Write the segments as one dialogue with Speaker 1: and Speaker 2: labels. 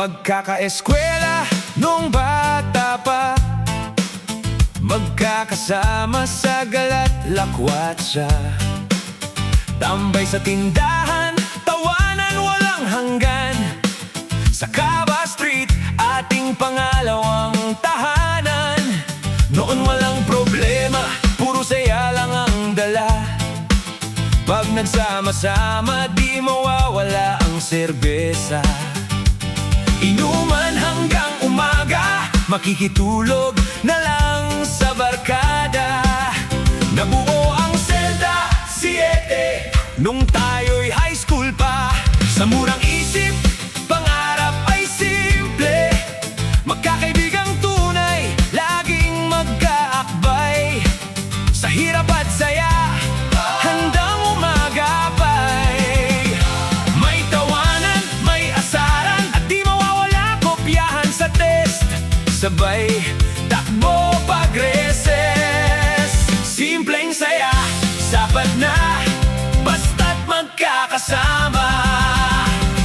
Speaker 1: Magkakaeskwela nung bata pa, magkakasama sa galat lakwatsa. Tambay sa tindahan, tawanan walang hanggan. Sa Cava Street, ating pangalawang tahanan. Noon walang problema, puro saya lang ang dala. Pag nagsama-sama, di mawawala ang serbesa. Inuman hanggang umaga, makikitulog na lang sa barkada. Nabuo ang Selda 7 nung tayo'y high school pa. Sa murang isip, pangarap ay simple. Magkakaibigang tunay, laging magkaakbay. Sa hirap at saya, handang umagapay. May tawanan, may asaran, at di mawawala kopyahan sa test. Sabay, takbo pag-recess. Simpleng saya, sapat na, basta't magkakasama.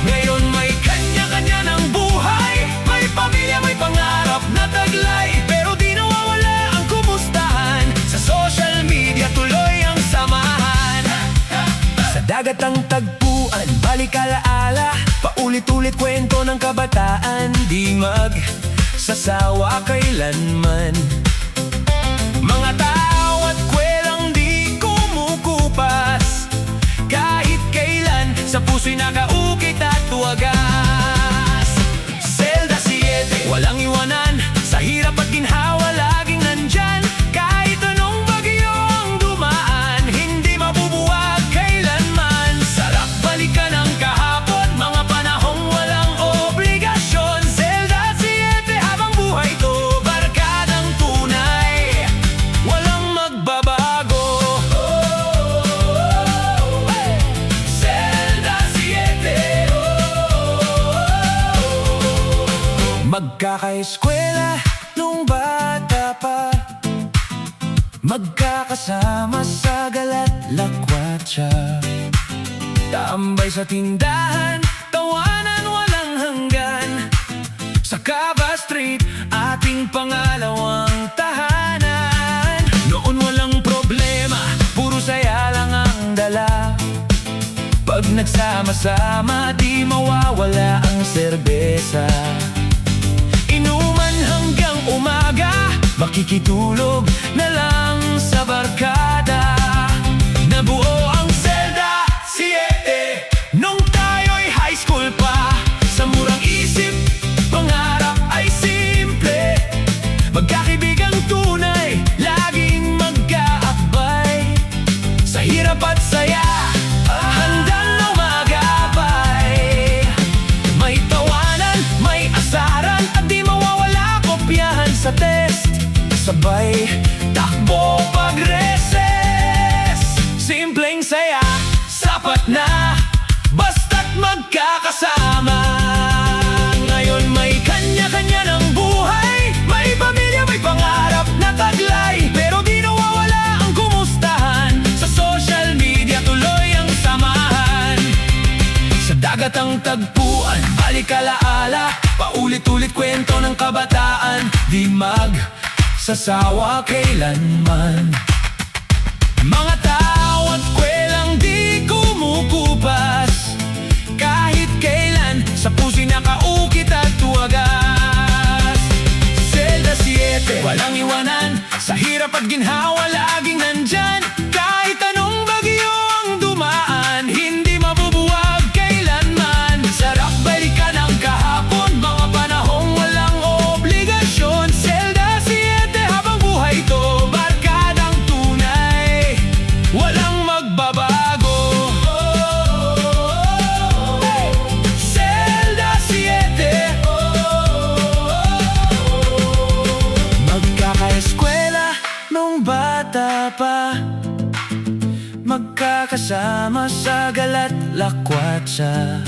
Speaker 1: Ngayon may kanya-kanya ng buhay, may pamilya, may pangarap na taglay. Pero di nawawala ang kumustahan, sa social media tuloy ang samahan. Sa dagat ang tagpuan, balik alaala, paulit-ulit kwento ng kabataan. Di magsasawa kailanman. Mga tao at kwelang di kumukupas, kahit kailan sa puso'y nakaukit at wagas. Selda 7, walang iwanan, sa hirap at ginhawa laging nandyan. Kahit anong bagyo ang dumaan, hindi mabubuwag kailanman. Sarap balikan ang kahapon, mga panahong walang obligasyon. Selda 7, habang buhay to, barkadang tunay, walang magbabago. Selda 7. Magkakaeskwela nung bata pa, magkakasama sa galat lakwatsa. Tambay sa tindahan, tawanan walang hanggan. Sa Cava Street, ating pangalawang tahanan. Noon walang problema, puro saya lang ang dala. Pag nagsama-sama, di mawawala ang serbesa. Inuman hanggang umaga, makikitulog na lang sa barkada. Nabuo ang Selda 7 nung tayo'y high school pa. Sa murang isip, pangarap ay simple. Magkakaibigang tunay, laging magkaakbay. Sa hirap at saya, handang umagapay. May tawanan, may asaran, at di mawawala kopyahan sa test. Sabay, takbo pag-recess. Simpleng saya, sapat na, basta't magkakasama. Ngayon may kanya-kanya ng buhay, may pamilya, may pangarap na taglay. Pero di nawawala ang kumustahan, sa social media tuloy ang samahan. Sa dagat ang tagpuan, balik alaala, paulit-ulit kwento ng kabataan. Di magsasawa kailanman. Mga tao at kwelang di kumukupas, kahit kailan sa puso'y nakaukit at wagas. Selda 7, walang iwanan, sa hirap at ginhawa laging nandyan. Kahit anong bagyo ang dumaan, hindi mabubuwag kailanman. Sarap balikan ang kahapon, mga panahong walang obligasyon. Selda 7, habang buhay to, barkadang tunay, walang magbabago. Selda 7. Magkakaeskwela nung bata pa, magkakasama sa galat lakwatsa.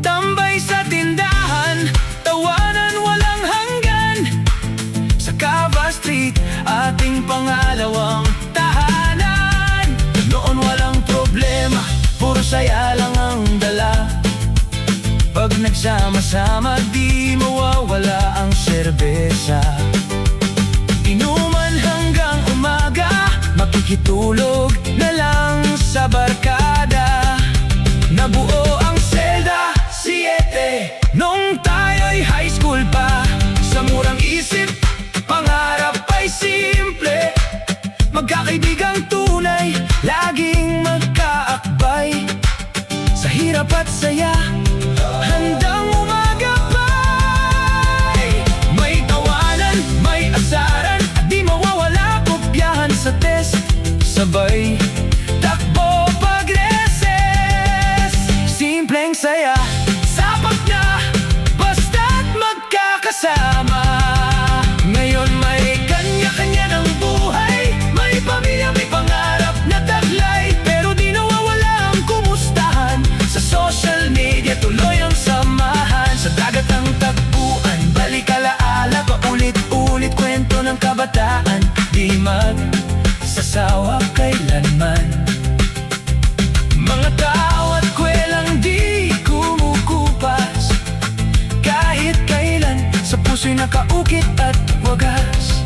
Speaker 1: Tambay sa tindahan, tawanan walang hanggan. Sa Cava Street, ating pangalawang tahanan. Noon walang saya lang ang dala. Pag nagsama-sama di mesa. Inuman hanggang umaga, makikitulog na lang sa barkada. Nabuo ang Selda 7 nung tayo'y high school pa. Sa murang isip, pangarap ay simple. Magkakaibigang tunay, laging magkaakbay. Sa hirap at saya, handang umagapay. May tawanan, may asaran, at di mawawala kopyahan sa test. Sabay, takbo pag-recess. Simpleng saya, sapat na, basta't magkakasama. Ngayon may kanya-kanya ng buhay, may pamilya, may pangarap na taglay. Pero di nawawala ang kumustahan, sa social media tuloy ang samahan. Sa dagat ang tagpuan, balik alaala, paulit-ulit kwento ng kabataan. Di magsasawa kailanman. Mga tao at kwelang di kumukupas, kahit kailan sa puso'y nakaukit at wagas.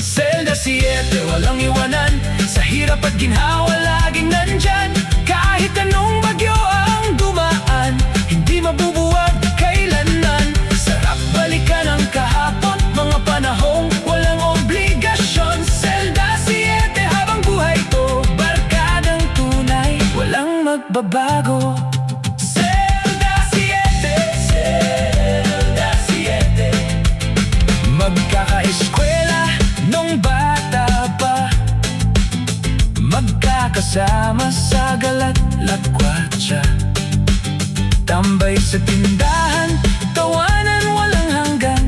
Speaker 1: Selda 7, walang iwanan, sa hirap at ginhawa laging nandyan. Kahit anong bagyo ang dumaan, hindi mabubuwag kailanman. Sarap balikan ang kahapon, mga panahong walang obligasyon. Selda 7, habang buhay ko, barkadang tunay, walang magbabago. Selda 7, Selda 7. Magkakaeskwela nung bata pa, magkakasama sa galat lakwatsa. Tambay sa tindahan, tawanan walang hanggan.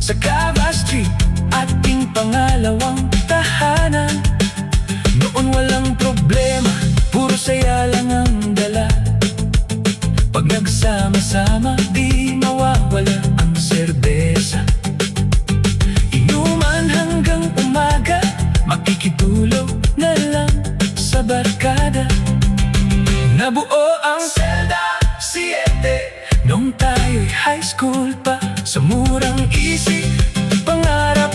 Speaker 1: Sa Cava Street, ating pangalawang tahanan. Noon walang problema, puro saya lang ang dala. Pag nagsama-sama, di mawawala ang serbesa. Inuman hanggang umaga, makikitulog na lang sa barkada. Nabuo ang Selda 7 nung tayo'y high school pa. Sa murang isip, pangarap